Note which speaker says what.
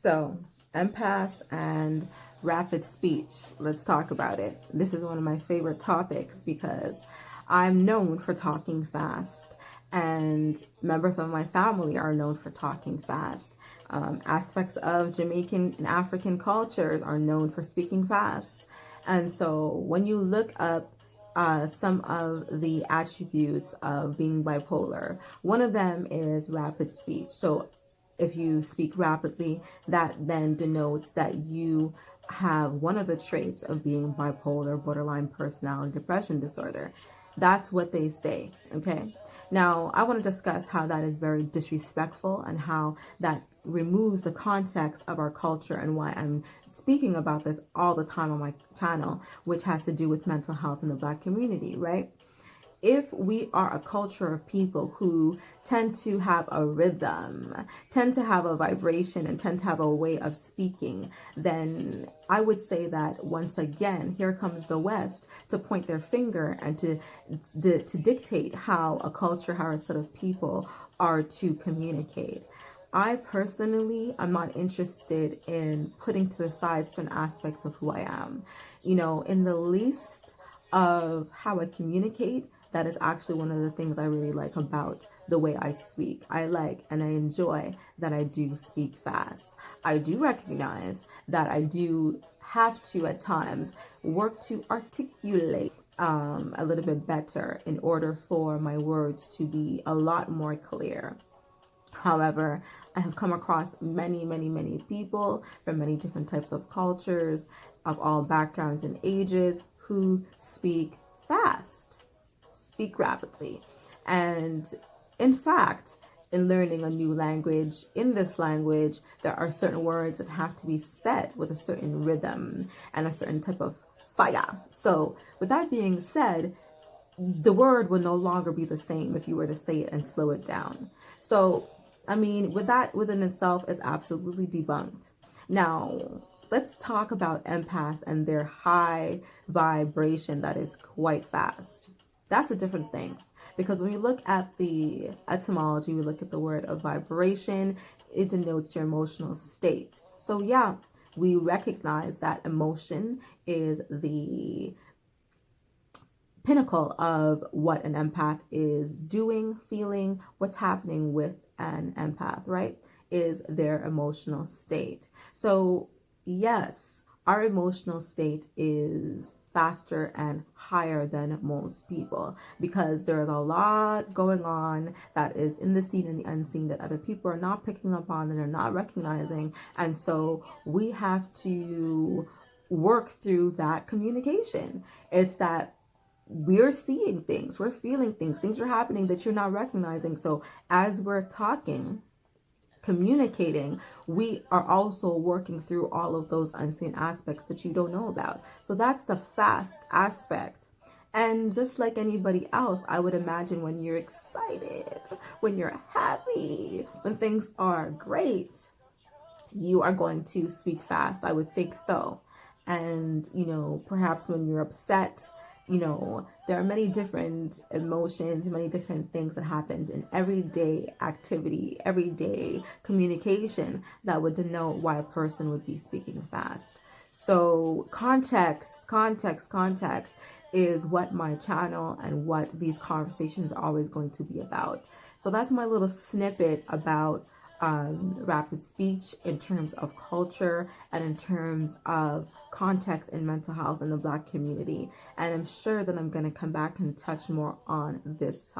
Speaker 1: So, empaths and rapid speech. Let's talk about it. This is one of my favorite topics because I'm known for talking fast, and members of my family are known for talking fast. Aspects of Jamaican and African cultures are known for speaking fast. And so when you look up some of the attributes of being bipolar, one of them is rapid speech. So if you speak rapidly, that then denotes that you have one of the traits of being bipolar, borderline personality depression disorder. That's what they say, okay? Now, I want to discuss how that is very disrespectful and how that removes the context of our culture and why I'm speaking about this all the time on my channel, which has to do with mental health in the Black community, right? If we are a culture of people who tend to have a rhythm, tend to have a vibration, and tend to have a way of speaking, then I would say that once again, here comes the West to point their finger and to dictate how a culture, how a set of people are to communicate. I personally am not interested in putting to the side certain aspects of who I am. You know, in the least of how I communicate, that is actually one of the things I really like about the way I speak. I like and I enjoy that I do speak fast. I do recognize that I do have to at times work to articulate a little bit better in order for my words to be a lot more clear. However, I have come across many people from many different types of cultures, of all backgrounds and ages, who speak fast, speak rapidly. And in fact, in learning a new language, in this language, there are certain words that have to be said with a certain rhythm and a certain type of fire. So with that being said, the word will no longer be the same if you were to say it and slow it down. So, I mean, with that within itself is absolutely debunked. Now, let's talk about empaths and their high vibration that is quite fast. That's a different thing, because when we look at the etymology, we look at the word of vibration, it denotes your emotional state. So yeah, we recognize that emotion is the pinnacle of what an empath is doing, feeling, what's happening with an empath, right? Is their emotional state. So yes, our emotional state is faster and higher than most people because there's a lot going on that is in the seen and the unseen that other people are not picking up on and are not recognizing. And so we have to work through that communication. It's that we're seeing things, we're feeling things are happening that you're not recognizing. So as we're talking, communicating, we are also working through all of those unseen aspects that you don't know about. So that's the fast aspect. And just like anybody else, I would imagine when you're excited, when you're happy, when things are great, you are going to speak fast. I would think so. And, you know, perhaps when you're upset, you know, there are many different emotions, many different things that happen in everyday activity, everyday communication that would denote why a person would be speaking fast. So context is what my channel and what these conversations are always going to be about. So that's my little snippet about rapid speech in terms of culture and in terms of context in mental health in the Black community. And I'm sure that I'm going to come back and touch more on this topic.